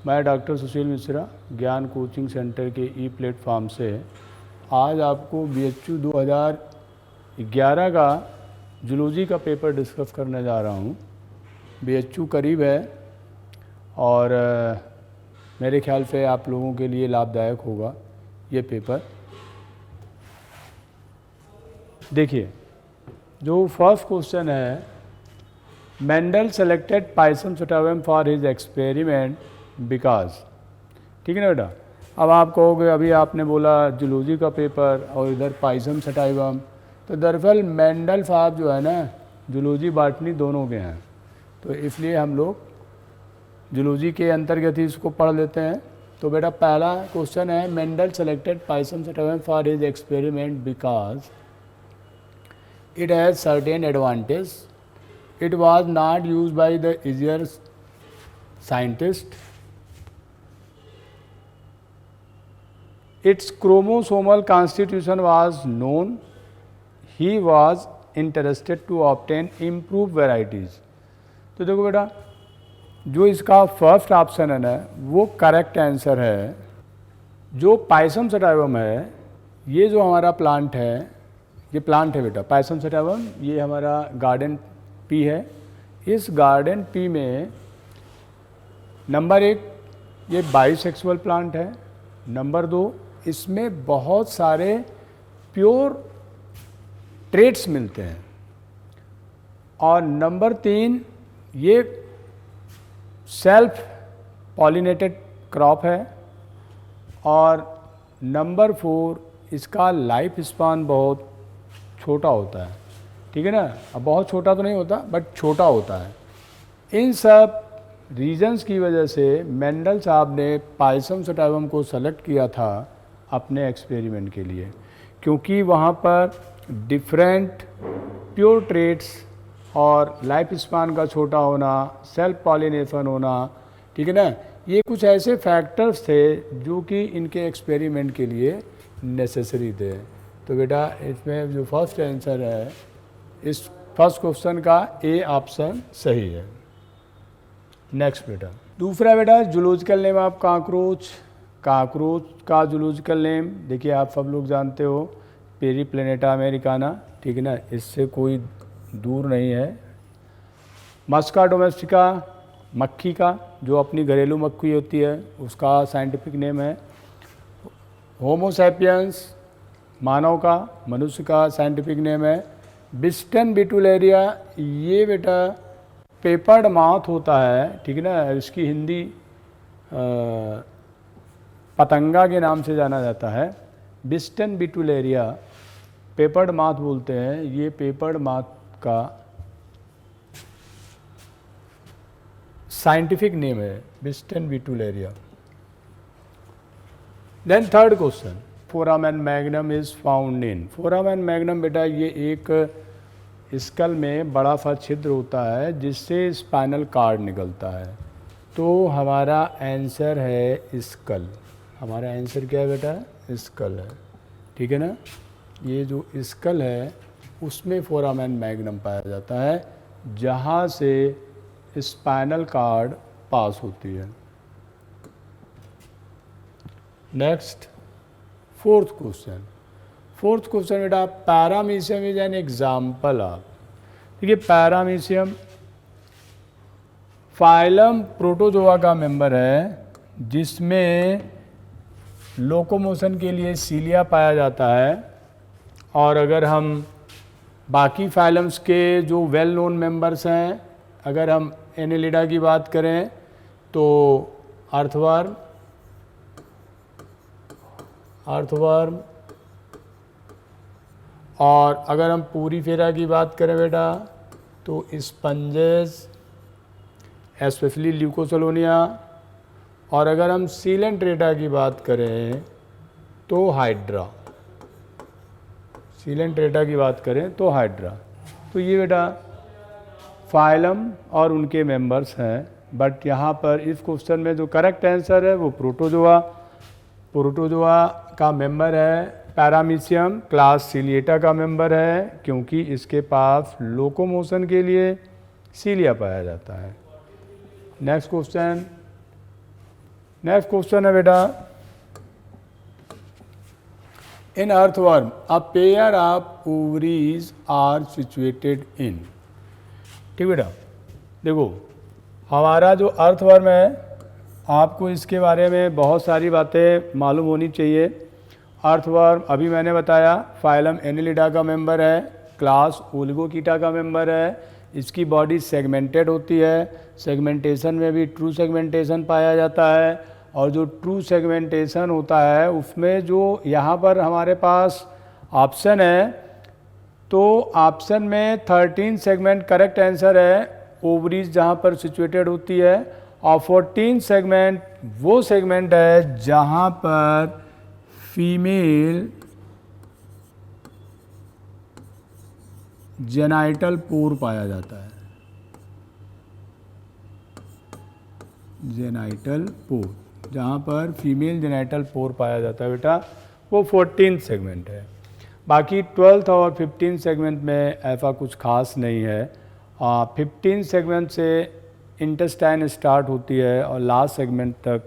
मैं डॉक्टर सुशील मिश्रा ज्ञान coaching centre के ई प्लेटफॉर्म से आज आपको BHU 2011 का जूलॉजी का पेपर डिस्कस करने जा रहा हूँ। BHU करीब है और मेरे ख्याल से आप लोगों के लिए लाभदायक होगा ये पेपर। देखिए, जो फर्स्ट क्वेश्चन है, Mendel selected Pisum sativum for his experiment because, ठीक है ना बेटा। अब आप कहोगे अभी आपने बोला जूलॉजी का पेपर और इधर पाइसम सटाइवम, तो दरअसल मेंडल साहब जो है ना जूलॉजी बॉटनी दोनों के हैं, तो इसलिए हम लोग जूलॉजी के अंतर्गत ही इसको पढ़ लेते हैं। तो बेटा पहला क्वेश्चन है, Mendel selected Pisum sativum for his experiment because it has certain advantage. It was not used by the earlier scientist. Its chromosomal constitution was known. He was interested to obtain improved varieties. तो देखो बेटा, जो इसका first option है ना वो correct answer है। जो पाइसम सटाइवम है, ये जो हमारा प्लांट है, ये प्लांट है बेटा पाइसम सटाइवम, ये हमारा गार्डन पी है। इस गार्डन पी में नंबर 1 ये बाइसेक्सुअल प्लांट है, नंबर 2 इसमें बहुत सारे प्योर ट्रेट्स मिलते हैं, और नंबर 3 ये सेल्फ पॉलिनेटेड क्रॉप है, और नंबर 4 इसका लाइफ स्पान बहुत छोटा होता है, ठीक है ना। अब बहुत छोटा तो नहीं होता बट छोटा होता है। इन सब रीजंस की वजह से मेंडल साहब ने पाइसम सटाइवम को सेलेक्ट किया था अपने एक्सपेरिमेंट के लिए, क्योंकि वहाँ पर डिफरेंट प्योर ट्रेट्स और लाइफ स्पान का छोटा होना, सेल्फ पॉलिनेशन होना, ठीक है ना, ये कुछ ऐसे फैक्टर्स थे जो कि इनके एक्सपेरिमेंट के लिए नेसेसरी थे। तो बेटा इसमें जो फर्स्ट आंसर है इस फर्स्ट क्वेश्चन का ए ऑप्शन सही है। नेक्स्ट बेटा, दूसरा बेटा zoological name of cockroach. Cockroach का जूलॉजिकल नेम देखिए, आप सब लोग जानते हो, पेरीप्लेनेटा अमेरिकाना, ठीक है ना, इससे कोई दूर नहीं है। मस्का डोमेस्टिका, मक्खी का जो अपनी घरेलू मक्खी होती है उसका साइंटिफिक नेम है। होमो सैपियंस मानव का, मनुष्य का साइंटिफिक नेम है। बिस्टन बिटुलेरिया, ये बेटा पेपर्ड माथ होता है, ठीक है ना, इसकी हिंदी पतंगा के नाम से जाना जाता है। बिस्टन बिटुलेरिया पेपर्ड माथ बोलते हैं, ये पेपर्ड माथ का साइंटिफिक नेम है Biston betularia. Then third question, foramen magnum is found in. Foramen magnum बेटा ये एक स्कल में बड़ा सा छिद्र होता है जिससे स्पाइनल कार्ड निकलता है। तो हमारा आंसर है स्कल। हमारा आंसर क्या है बेटा? स्कल है, ठीक है ना। ये जो स्कल है उसमें फोरामेन मैग्नम पाया जाता है जहाँ से स्पाइनल कार्ड पास होती है। नेक्स्ट फोर्थ क्वेश्चन बेटा, paramecium is an example of. देखिए पैरामीशियम फाइलम प्रोटोजोआ का मेंबर है जिसमें लोकोमोशन के लिए सीलिया पाया जाता है। और अगर हम बाकी फाइलम्स के जो वेल नोन मेंबर्स हैं, अगर हम एनेलिडा की बात करें तो अर्थवर्म, और अगर हम पूरी फेरा की बात करें बेटा तो स्पंजेस, स्पेशली ल्यूकोसलोनिया, और अगर हम सीलेंट्रेटा की बात करें तो हाइड्रा। तो ये बेटा फाइलम और उनके मेंबर्स हैं। बट यहाँ पर इस क्वेश्चन में जो करेक्ट आंसर है वो प्रोटोजोआ का मेंबर है। पैरामीशियम क्लास सीलिएटा का मेंबर है क्योंकि इसके पास लोकोमोशन के लिए सीलिया पाया जाता है। नेक्स्ट क्वेश्चन, नेक्स्ट क्वेश्चन है बेटा, in earthworm a pair of ovaries are situated in. ठीक बेटा, देखो हमारा जो अर्थवर्म है, आपको इसके बारे में बहुत सारी बातें मालूम होनी चाहिए। अर्थवर्म अभी मैंने बताया फाइलम एनिलिडा का मेंबर है, क्लास ओलिगोकीटा का मेंबर है, इसकी बॉडी सेगमेंटेड होती है, सेगमेंटेशन में भी ट्रू सेगमेंटेशन पाया जाता है, और जो ट्रू सेगमेंटेशन होता है उसमें जो यहाँ पर हमारे पास ऑप्शन है, तो ऑप्शन में 13 सेगमेंट करेक्ट आंसर है, ओवरीज जहाँ पर सिचुएटेड होती है, और 14 सेगमेंट वो सेगमेंट है जहाँ पर फीमेल जेनाइटल पोर पाया जाता है, जेनाइटल पोर, जहाँ पर फीमेल जेनाइटल पोर पाया जाता है बेटा, वो 14 सेगमेंट है। बाकी 12th और 15 सेगमेंट में ऐसा कुछ खास नहीं है। 15 सेगमेंट से इंटेस्टाइन स्टार्ट होती है और लास्ट सेगमेंट तक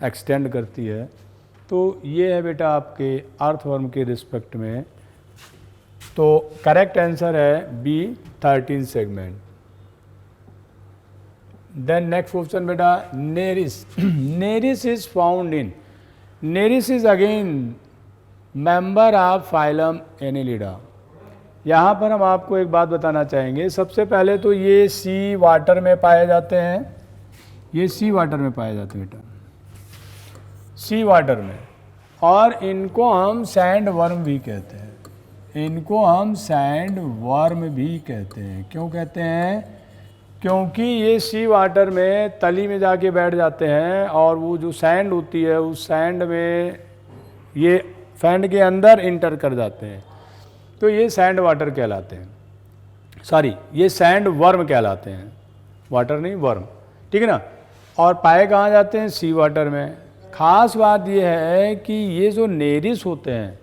एक्सटेंड करती है। तो ये है बेटा आपके अर्थवर्म के रिस्पेक्ट में। तो करेक्ट आंसर है B 13 segment. Then next question बेटा, Nereis. Nereis is found in, Nereis is again member of phylum Annelida. यहाँ पर हम आपको एक बात बताना चाहेंगे। सबसे पहले तो ये सी वाटर में पाए जाते हैं, ये सी वाटर में पाए जाते हैं बेटा, सी वाटर में, और इनको हम सैंड वर्म भी कहते हैं, इनको हम सैंड वर्म भी कहते हैं। क्यों कहते हैं? क्योंकि ये सी वाटर में तली में जाके बैठ जाते हैं, और वो जो सैंड होती है उस सैंड में ये सैंड के अंदर इंटर कर जाते हैं, तो ये सैंड वाटर कहलाते हैं, सॉरी ये सैंड वर्म कहलाते हैं, वाटर नहीं वर्म, ठीक है ना। और पाए कहाँ जाते हैं? सी वाटर में। खास बात ये है कि ये जो नेरिस होते हैं,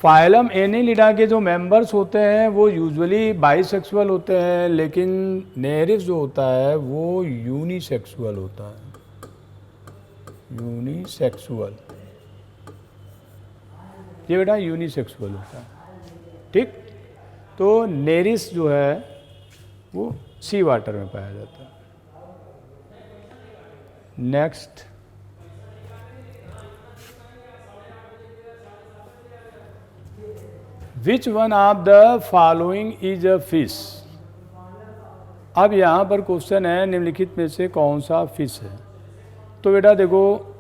फाइलम एनिलिडा के जो मेंबर्स होते हैं वो यूजुअली बाइसेक्सुअल होते हैं, लेकिन नेरिस जो होता है वो यूनिसेक्सुअल होता है, यूनिसेक्सुअल, ये बेटा यूनिसेक्सुअल होता है, ठीक। तो नेरिस जो है वो सी वाटर में पाया जाता है। Next, which one of the following is a fish. अब यहाँ पर क्वेश्चन है निम्नलिखित में से कौन सा फिश है। तो बेटा देखो,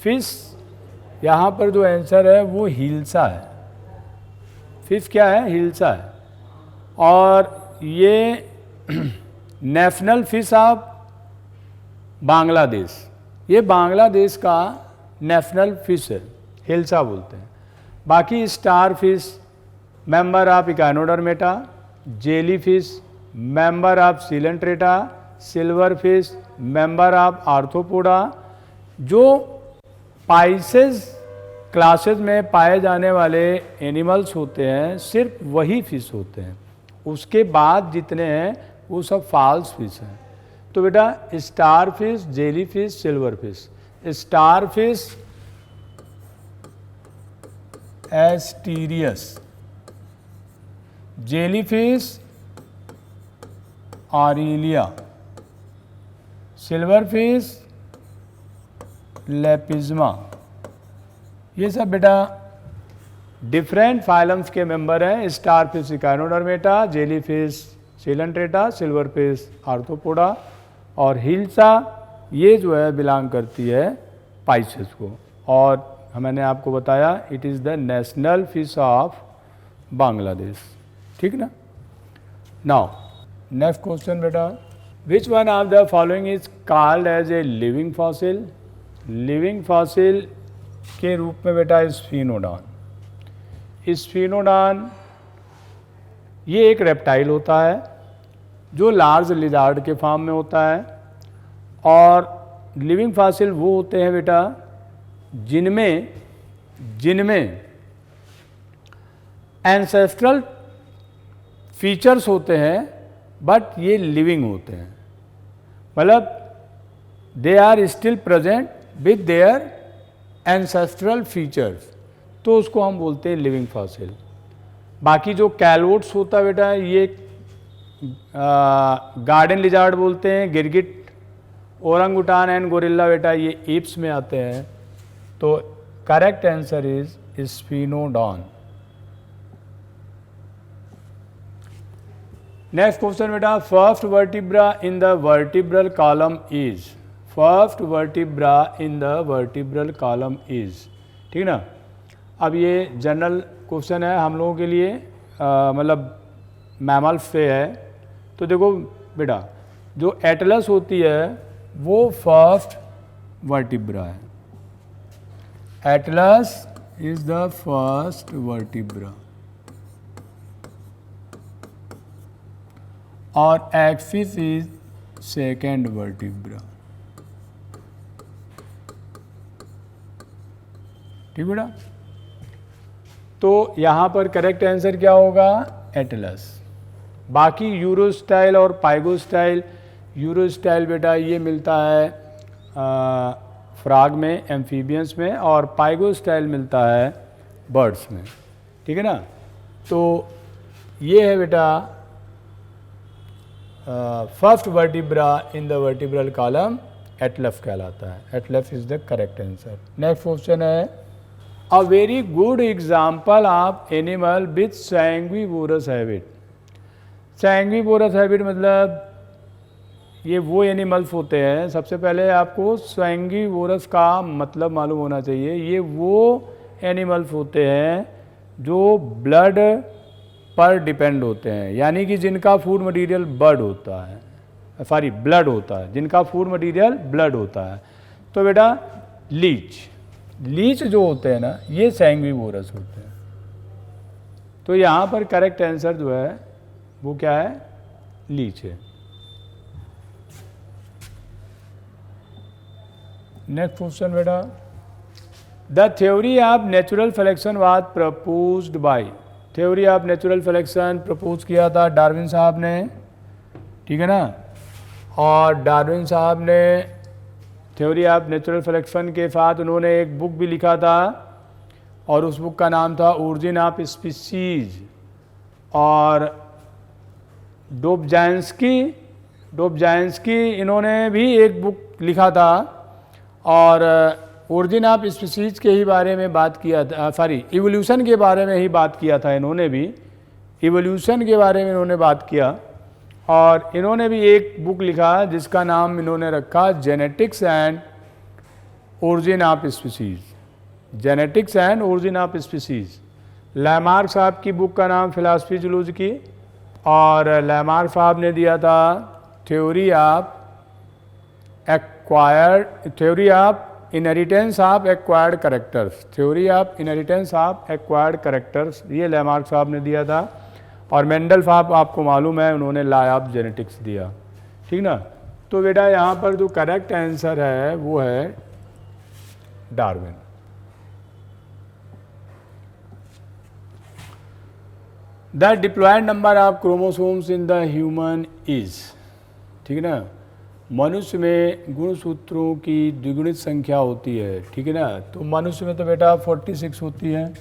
फिश यहाँ पर जो आंसर है वो हिल्सा है। फिश क्या है? हिल्सा है। और ये नेशनल फिश ऑफ बांग्लादेश, ये बांग्लादेश का नेशनल फिश है, हिल्सा बोलते हैं। बाकी star fish member of Echinodermata, jelly fish member of Coelenterata, silver fish member of arthropoda. जो पाइसेस क्लासेस में पाए जाने वाले एनिमल्स होते हैं सिर्फ वही फिश होते हैं, उसके बाद जितने हैं वो सब फॉल्स फिश हैं। तो बेटा star fish, jelly fish, silver fish. Star fish Asterias, jellyfish Aurelia, silver fish Lepisma. ये सब बेटा डिफरेंट फाइलम्स के मेंबर हैं। Star fish Echinodermata, jelly fish Coelenterata, silver fish Arthropoda, और हिल्सा ये जो है बिलोंग करती है पाइसेस को। और मैंने आपको बताया it is the national fish of Bangladesh, ठीक ना। नाउ नेक्स्ट क्वेश्चन बेटा, which one of the following is called as a living fossil. Living fossil के रूप में बेटा स्फीनोडॉन। स्फीनोडॉन ये एक रेप्टाइल होता है जो लार्ज लिजार्ड के फॉर्म में होता है, और लिविंग फॉसिल वो होते हैं बेटा जिनमें एंसेस्ट्रल फीचर्स होते हैं बट ये लिविंग होते हैं। मतलब they are still present with their ancestral features, तो उसको हम बोलते हैं लिविंग फॉसिल। बाकी जो कैलवोट्स होता है बेटा, ये गार्डन लिजार्ड बोलते हैं, गिरगिट, ओरंगुटान एंड गोरिल्ला बेटा ये एप्स में आते हैं। तो correct answer is Sphenodon. Next question बेटा, first vertebra in the vertebral column is, first vertebra in the vertebral column is, ठीक ना। अब ये जनरल क्वेश्चन है हम लोगों के लिए, मतलब मैमल से है। तो देखो बेटा, जो एटलस होती है वो फर्स्ट वर्टिब्रा है, Atlas is the first vertebra, और एक्सिस इज सेकेंड वर्टिब्रा, ठीक बेटा। तो यहाँ पर करेक्ट आंसर क्या होगा, एटलस। बाकी यूरोस्टाइल और पाइगोस्टाइल, यूरोस्टाइल बेटा ये मिलता है फ्रॉग में, एम्फीबियंस में, और पाइगोस्टाइल मिलता है बर्ड्स में, ठीक है ना। तो ये है बेटा first vertebra in the vertebral column, atlas कहलाता है, atlas is the correct answer. Next question है, a very good example of animal with sanguivorous habit. Sanguivorous habit मतलब ये वो एनिमल्स होते हैं, सबसे पहले आपको सैंग्विवोरस का मतलब मालूम होना चाहिए। ये वो एनिमल्स होते हैं जो ब्लड पर डिपेंड होते हैं, यानी कि जिनका फूड मटेरियल ब्लड होता है, सॉरी ब्लड होता है, जिनका फूड मटेरियल ब्लड होता है। तो बेटा लीच, लीच जो होते हैं ना, ये सैंग्विवोरस होते हैं। तो यहाँ पर करेक्ट आंसर जो है वो क्या है, लीच है। नेक्स्ट क्वेश्चन बेटा, the theory of natural selection was proposed bye, theory of natural selection propose किया था डार्विन साहब ने, ठीक है ना। और डार्विन साहब ने थ्योरी ऑफ नेचुरल सिलेक्शन के साथ उन्होंने एक बुक भी लिखा था, और उस बुक का नाम था ओरिजिन ऑफ स्पीसीज। और डोबझांस्की इन्होंने भी एक बुक लिखा था, और ओरिजिन ऑफ स्पीसीज के ही बारे में बात किया था, सॉरी इवोल्यूशन के बारे में ही बात किया था। इन्होंने भी इवोल्यूशन के बारे में इन्होंने बात किया, और इन्होंने भी एक बुक लिखा जिसका नाम इन्होंने रखा genetics and origin of species, genetics and origin of species. Lamarck साहब की बुक का नाम फिलॉसफी जूलॉजी, और लैमार्क साहब ने दिया था theory of acquired, theory of inheritance of acquired characters, theory of inheritance of acquired characters, ये लैमार्क साहब ने दिया था। और मेंडल साहब आपको मालूम है उन्होंने लॉ ऑफ जेनेटिक्स दिया, ठीक ना। तो बेटा यहाँ पर जो करेक्ट आंसर है वो है Darwin. The diploid number of chromosomes in the human is, ठीक है ना। मनुष्य में गुणसूत्रों की द्विगुणित संख्या होती है, ठीक है ना। तो मनुष्य में तो बेटा 46 होती है,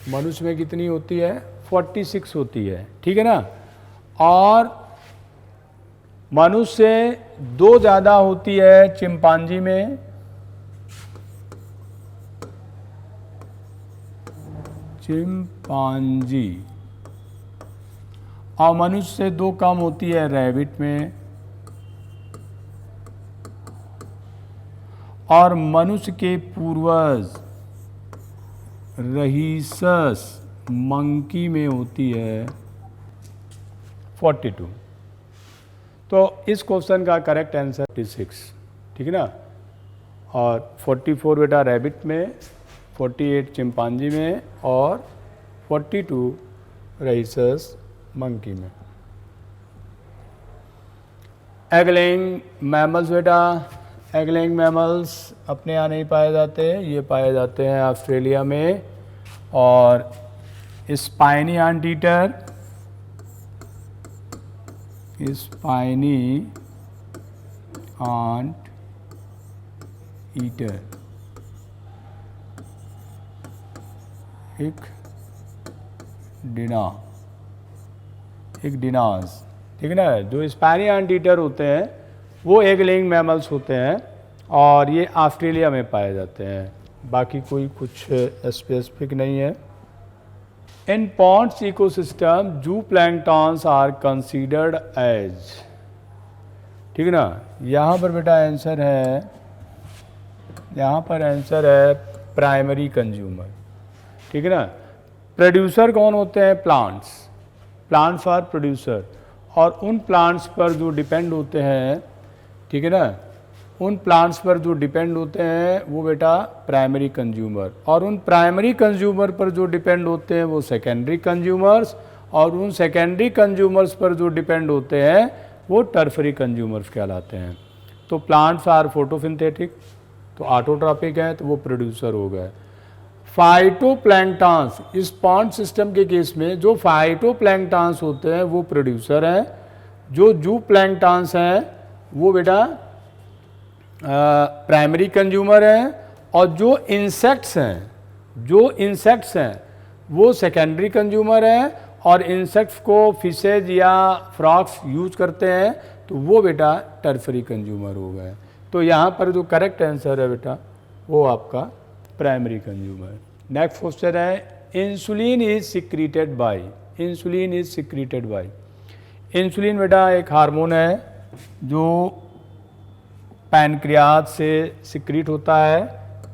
मनुष्य में कितनी होती है, 46 होती है, ठीक है ना। और मनुष्य से 2 ज़्यादा होती है चिंपांजी में, चिंपांजी, और मनुष्य से 2 कम होती है रैबिट में, और मनुष्य के पूर्वज रहीसस मंकी में होती है 42। तो इस क्वेश्चन का करेक्ट आंसर 46, ठीक है ना। और 44 बेटा रैबिट में, 48 चिंपांजी में, और 42 रहीसस मंकी में। एगलैंग मैमल्स बेटा, एगलैंग मैमल्स अपने यहाँ नहीं पाए जाते, ये पाए जाते हैं ऑस्ट्रेलिया में। और spiny anteater, spiny ant eater, echidnas, ठीक है ना। जो स्पाइनी आंट ईटर होते हैं वो एग लेइंग मैमल्स होते हैं और ये ऑस्ट्रेलिया में पाए जाते हैं, बाकी कोई कुछ स्पेसिफिक नहीं है। इन पॉन्ड्स इकोसिस्टम जू प्लैंक्टन्स आर कंसीडर्ड एज, ठीक है ना। यहाँ पर बेटा आंसर है, यहाँ पर आंसर है प्राइमरी कंज्यूमर, ठीक है ना। प्रोड्यूसर कौन होते हैं? प्लांट्स, प्लांट्स आर प्रोड्यूसर, और उन प्लांट्स पर जो डिपेंड होते हैं, ठीक है ना, उन प्लांट्स पर जो डिपेंड होते हैं वो बेटा प्राइमरी कंज्यूमर, और उन प्राइमरी कंज्यूमर पर जो डिपेंड होते हैं वो सेकेंडरी कंज्यूमर्स, और उन सेकेंडरी कंज्यूमर्स पर जो डिपेंड होते हैं वो टर्फरी कंज्यूमर्स कहलाते हैं। तो प्लांट्स आर फोटोसिंथेटिक, तो ऑटोट्रॉपिक है, तो वो प्रोड्यूसर हो गए। फाइटोप्लैंक्टन्स, इस पॉन्ड सिस्टम के केस में जो फाइटोप्लैंक्टन्स होते हैं वो प्रोड्यूसर हैं, जो जू प्लैंक्टन्स हैं वो बेटा प्राइमरी कंज्यूमर हैं, और जो इंसेक्ट्स हैं वो सेकेंडरी कंज्यूमर हैं, और इंसेक्ट्स को फिशेज या फ्रॉक्स यूज करते हैं तो वो बेटा टर्फरी कंज्यूमर हो गए। तो यहाँ पर जो करेक्ट आंसर है बेटा वो आपका प्राइमरी कंज्यूमर। नेक्स्ट क्वेश्चन है, insulin is secreted by, insulin is secreted by. Insulin बेटा एक हार्मोन है जो पैनक्रियाज से सिक्रीट होता है।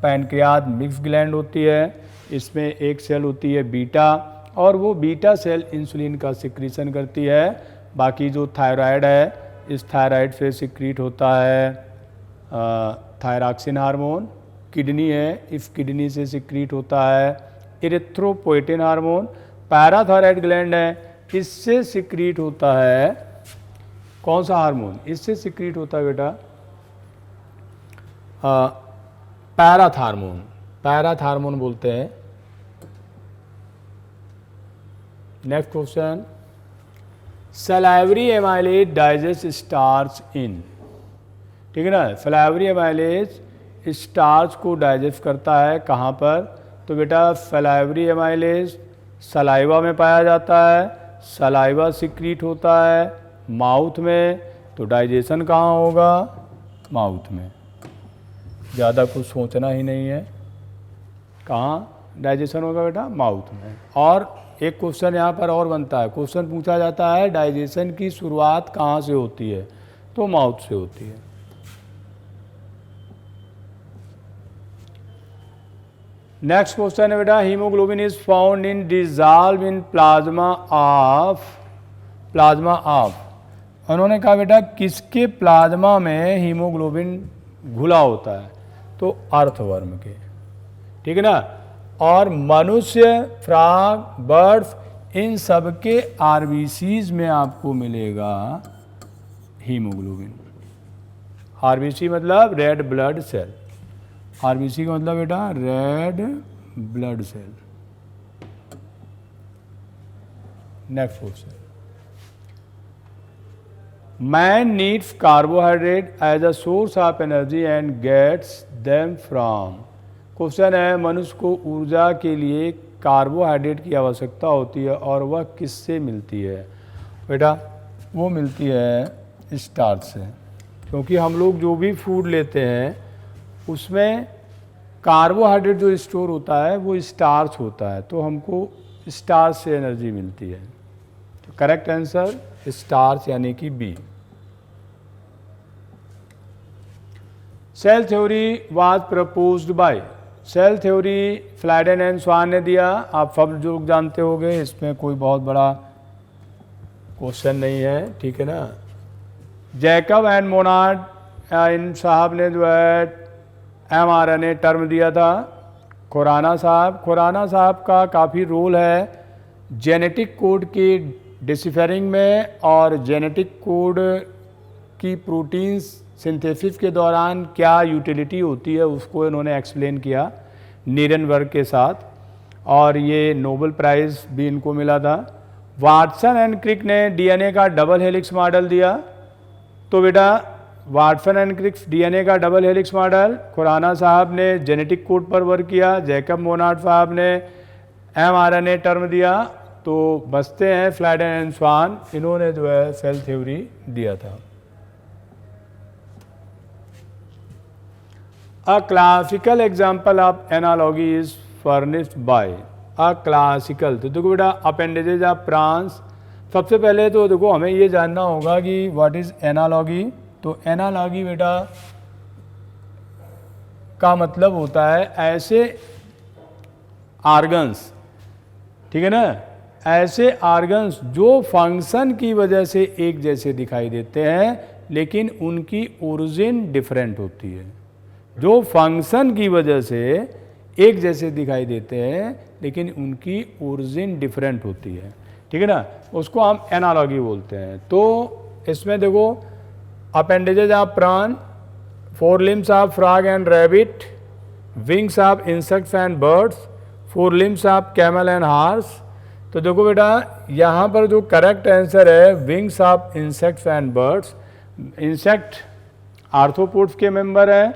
पैनक्रियाज मिक्स ग्लैंड होती है, इसमें एक सेल होती है बीटा, और वो बीटा सेल इंसुलिन का सिक्रीशन करती है। बाकी जो थायराइड है, इस थायराइड से सिक्रीट होता है थायरॉक्सिन हार्मोन। किडनी है, इस किडनी से सिक्रीट होता है इरिथ्रोपोएटिन हार्मोन। पैराथायराइड ग्लैंड है, इससे सिक्रीट होता है कौन सा हार्मोन? इससे सिक्रीट होता है बेटा पैराथ हार्मोन, पैराथ हार्मोन बोलते हैं। Next question, salivary amylase digest starch in, ठीक है ना। सलाइवरी एमाइलेज स्टार्च को डाइजेस्ट करता है कहाँ पर? तो बेटा सलाइवरी एमाइलेज सलाइवा में पाया जाता है, सलाइवा सिक्रीट होता है माउथ में, तो डाइजेशन कहाँ होगा? माउथ में। ज़्यादा कुछ सोचना ही नहीं है, कहाँ डाइजेशन होगा बेटा? माउथ में। और एक क्वेश्चन यहाँ पर और बनता है, क्वेश्चन पूछा जाता है डाइजेशन की शुरुआत कहाँ से होती है? तो माउथ से होती है। नेक्स्ट क्वेश्चन है बेटा, haemoglobin is found in dissolve in plasma of, उन्होंने कहा बेटा किसके प्लाज्मा में हीमोग्लोबिन घुला होता है? तो अर्थवर्म के, ठीक है ना। और मनुष्य, फ्रॉग, बर्ड्स, इन सब के आरबीसीज में आपको मिलेगा हीमोग्लोबिन। आरबीसी मतलब रेड ब्लड सेल, आरबीसी का मतलब बेटा red blood cell. Next question, man needs carbohydrate as a source of energy and gets them from. Question है, मनुष्य को ऊर्जा के लिए कार्बोहाइड्रेट की आवश्यकता होती है और वह किससे मिलती है? बेटा वो मिलती है स्टार्च से, क्योंकि हम लोग जो भी फूड लेते हैं उसमें कार्बोहाइड्रेट जो स्टोर होता है वो स्टार्च होता है, तो हमको स्टार्च से एनर्जी मिलती है। तो करेक्ट आंसर स्टार्च यानी कि B. Cell theory was proposed by, cell theory Schleiden and Schwann ने दिया, आप सब लोग जानते होंगे, इसमें कोई बहुत बड़ा क्वेश्चन नहीं है, ठीक है ना। जैकब एंड मोनार्ड इन साहब ने जो है mRNA टर्म दिया था। खुराना साहब का काफ़ी रोल है जेनेटिक कोड की डिसिफरिंग में, और जेनेटिक कोड की प्रोटीन्स सिंथेसिस के दौरान क्या यूटिलिटी होती है उसको इन्होंने एक्सप्लेन किया नीरेनबर्ग के साथ, और ये नोबेल प्राइज़ भी इनको मिला था। वाटसन एंड क्रिक ने डीएनए का डबल हेलिक्स मॉडल दिया। तो बेटा वाटसन एंड क्रिक डीएनए का डबल हेलिक्स मॉडल, खुराना साहब ने जेनेटिक कोड पर वर्क किया, जैकब मोनार्ड साहब ने एमआरएनए टर्म दिया। तो बचते हैं फ्लैडन एंड स्वान, इन्होंने जो है सेल थ्योरी दिया था। A classical example of analogy is furnished bye a classical. तो देखो बेटा अपेंडेजेज ऑफ प्रांस, सबसे पहले तो देखो हमें ये जानना होगा कि व्हाट इज एनालॉगी। तो एनालॉगी बेटा का मतलब होता है ऐसे ऑर्गन्स, ठीक है ना, ऐसे ऑर्गन्स जो फंक्शन की वजह से एक जैसे दिखाई देते हैं लेकिन उनकी ओरिजिन डिफरेंट होती है। जो फंक्शन की वजह से एक जैसे दिखाई देते हैं लेकिन उनकी ओरिजिन डिफरेंट होती है, ठीक है ना, उसको हम एनालॉगी बोलते हैं। तो इसमें देखो अपेंडेजेज ऑफ प्राण, four limbs of frog and rabbit, wings of insects and birds, four limbs of camel and horse. तो देखो बेटा यहाँ पर जो करेक्ट आंसर है wings of insects and birds. Insect arthropods के मेंबर हैं,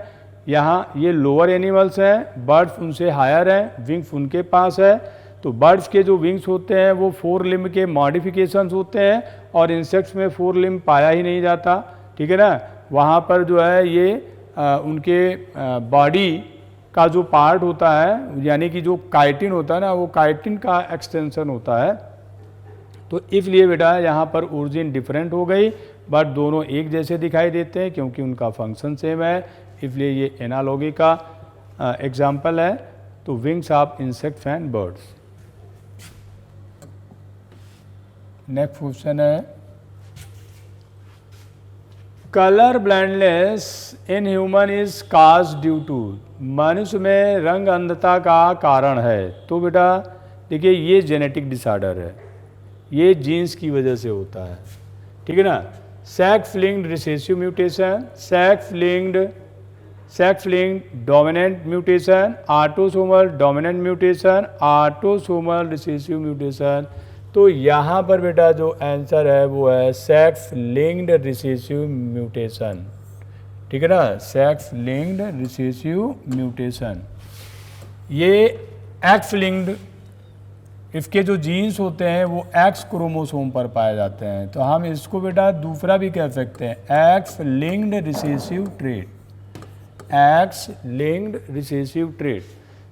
यहाँ ये लोअर एनिमल्स हैं, बर्ड्स उनसे हायर हैं, विंग्स उनके पास है। तो बर्ड्स के जो विंग्स होते हैं वो फोर लिम्ब के मॉडिफिकेशंस होते हैं और इंसेक्ट्स में फोर लिम्ब पाया ही नहीं जाता, ठीक है ना। वहाँ पर जो है ये उनके बॉडी का जो पार्ट होता है यानी कि जो काइटिन होता है ना, वो काइटिन का एक्सटेंशन होता है। तो इसलिए बेटा यहाँ पर ओरिजिन डिफरेंट हो गई बट दोनों एक जैसे दिखाई देते हैं क्योंकि उनका फंक्शन सेम है, इसलिए ये एनालॉगी का एग्जाम्पल है। तो wings of insects and birds. Next question है colour blindness in human is cause due to. मनुष्य में रंग अंधता का कारण है। तो बेटा देखिए ये जेनेटिक डिसऑर्डर है, ये जीन्स की वजह से होता है, ठीक है ना। Sex linked recessive mutation, sex linked dominant mutation, autosomal dominant mutation, autosomal recessive mutation. तो यहाँ पर बेटा जो आंसर है वो है सेक्स लिंक्ड रिसेसिव म्यूटेशन, ठीक है ना, सेक्स लिंक्ड रिसेसिव म्यूटेशन। ये एक्स लिंक्ड, इसके जो जीन्स होते हैं वो एक्स क्रोमोसोम पर पाए जाते हैं। तो हम इसको बेटा दूसरा भी कह सकते हैं x linked recessive trait, x linked recessive trait.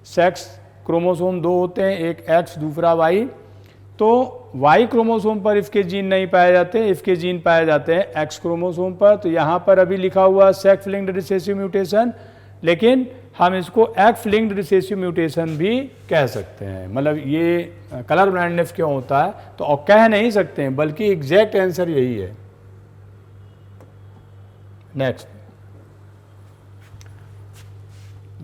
Sex chromosome दो होते हैं, एक एक्स दूसरा वाई। तो वाई क्रोमोसोम पर इसके जीन नहीं पाए जाते, इसके जीन पाए जाते हैं एक्स क्रोमोसोम पर। तो यहाँ पर अभी लिखा हुआ सेक्स लिंक्ड रिसेसिव म्यूटेशन, लेकिन हम इसको एक्स लिंक्ड रिसेसिव म्यूटेशन भी कह सकते हैं। मतलब ये कलर ब्लाइंडनेस क्यों होता है तो और कह नहीं सकते हैं बल्कि एग्जैक्ट आंसर यही है। Next,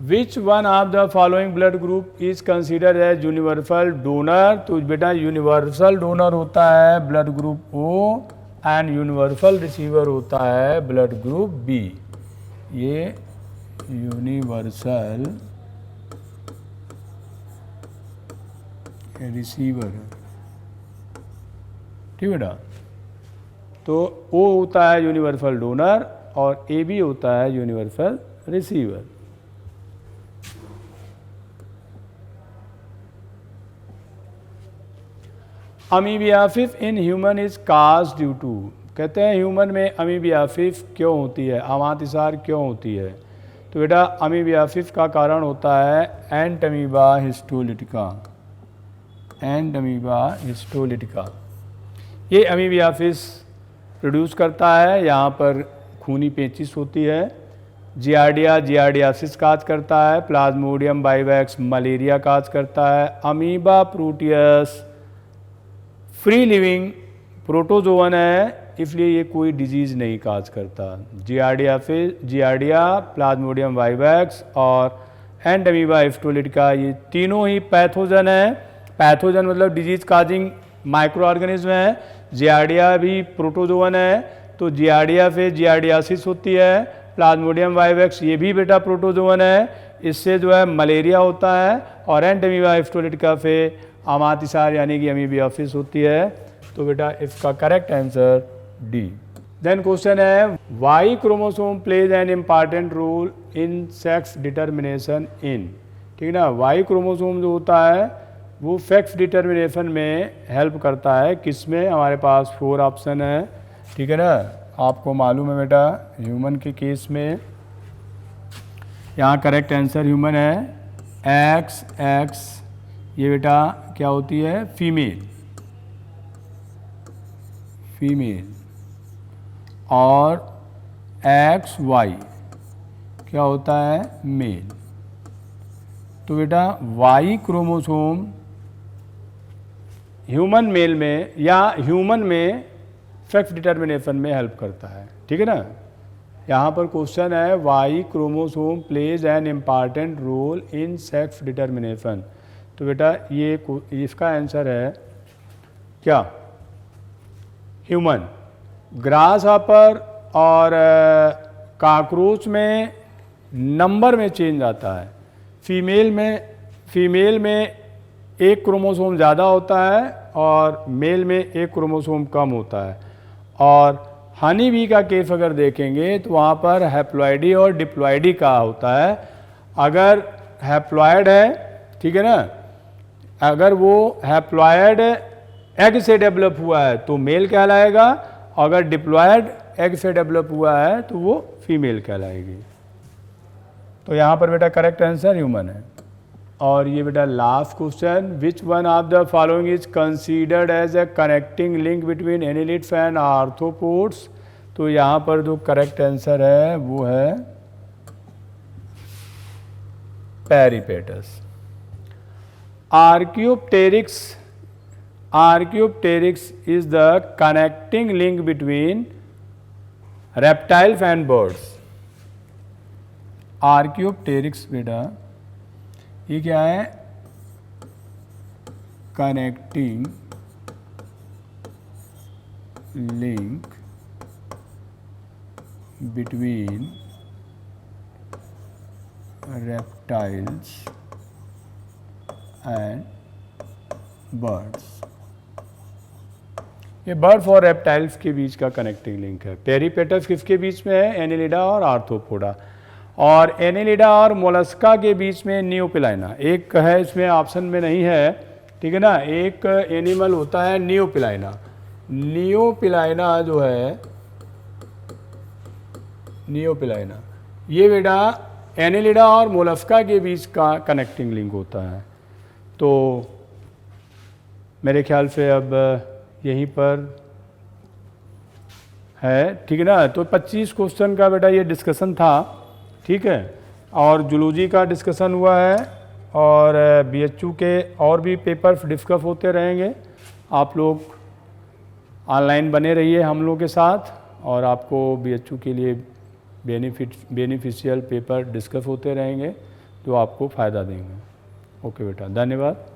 which one of the following blood group is considered as universal donor. तो बेटा यूनिवर्सल डोनर होता है blood group O and universal receiver होता है ब्लड ग्रुप बी। ये यूनिवर्सल रिसीवर है, ठीक बेटा। तो ओ होता है यूनिवर्सल डोनर और ए बी होता है universal receiver. Amoebiasis in human is cause due to. कहते हैं ह्यूमन में अमीबियासिस क्यों होती है, अमातिसार क्यों होती है। तो बेटा अमीबियासिस का कारण होता है एंटमीबा हिस्टोलिटिका, एंटमीबा हिस्टोलिटिका। ये अमीबियासिस प्रोड्यूस करता है, यहाँ पर खूनी पेचिश होती है। जियार्डिया जियार्डियासिस काज करता है, प्लाज्मोडियम बाइवैक्स मलेरिया काज करता है। Amoeba Proteus free living protozoan है इसलिए ये कोई डिजीज़ नहीं काज करता। जियार्डिया प्लाज्मोडियम वाइवैक्स और एंटमीबा हिस्टोलिटिका ये तीनों ही पैथोजन है। पैथोजन मतलब डिजीज काजिंग माइक्रो ऑर्गेनिज्म है। जियार्डिया भी प्रोटोजोवन है तो जियार्डिया से जियार्डियासिस होती है। प्लाज्मोडियम वाइवैक्स ये भी बेटा प्रोटोजोवन है, इससे जो है मलेरिया होता है। और एंटमीबा हिस्टोलिटिका से अमातिसार यानी कि अमीबियासिस होती है। तो बेटा इसका correct answer D. Then question है Y chromosome plays an important role in sex determination in, ठीक है ना। वाई क्रोमोसोम जो होता है वो सेक्स डिटर्मिनेशन में हेल्प करता है, किस में, हमारे पास 4 ऑप्शन है, ठीक है ना। आपको मालूम है बेटा ह्यूमन के केस में यहाँ करेक्ट आंसर ह्यूमन है एक्स एक्स, ये बेटा क्या होती है फीमेल, फीमेल, और एक्स वाई क्या होता है मेल। तो बेटा वाई क्रोमोसोम ह्यूमन मेल में या ह्यूमन में सेक्स डिटर्मिनेशन में हेल्प करता है, ठीक है ना। यहाँ पर क्वेश्चन है Y chromosome plays an important role in sex determination, तो बेटा ये इसका आंसर है क्या ह्यूमन। ग्रास हॉपर और कॉकरोच में नंबर में चेंज आता है, फीमेल में एक क्रोमोसोम ज़्यादा होता है और मेल में एक क्रोमोसोम कम होता है। और हनी बी का केस अगर देखेंगे तो वहाँ पर हैप्लॉइडी और डिप्लॉइडी का होता है। अगर हैप्लॉइड है, ठीक है ना, अगर वो हैप्लॉइड एग से डेवलप हुआ है तो मेल कहलाएगा, अगर डिप्लॉइड एग से डेवलप हुआ है तो वो फीमेल कहलाएगी। तो यहाँ पर बेटा करेक्ट आंसर ह्यूमन है। और ये बेटा last question, which one of the following is considered as a connecting link between annelids and arthropods, तो यहाँ पर जो करेक्ट आंसर है वो है Peripatus. Archaeopteryx is the connecting link between reptiles and birds. Archaeopteryx बेटा ये क्या है, connecting link between reptiles and birds. ये बर्ड्स और रेप्टाइल्स के बीच का कनेक्टिंग लिंक है। पेरिपेटस किसके बीच में है, एनेलिडा और आर्थ्रोपोडा। और एनेलिडा और मोलस्का के बीच में नियोपिलाइना एक है, इसमें ऑप्शन में नहीं है, ठीक है ना। एक एनिमल होता है नियोपिलाइना, नियोपिलाइना जो है, नियोपिलाइना ये बेटा एनेलिडा और मोलस्का के बीच का कनेक्टिंग लिंक होता है। तो मेरे ख्याल से अब यहीं पर है, ठीक है ना। तो 25 क्वेश्चन का बेटा ये डिस्कशन था, ठीक है। और जूलॉजी का डिस्कशन हुआ है और बीएचयू के और भी पेपर्स डिस्कस होते रहेंगे। आप लोग ऑनलाइन बने रहिए हम लोग के साथ और आपको बीएचयू के लिए बेनिफिशियल पेपर डिस्कस होते रहेंगे जो आपको फ़ायदा देंगे। ओके बेटा, धन्यवाद।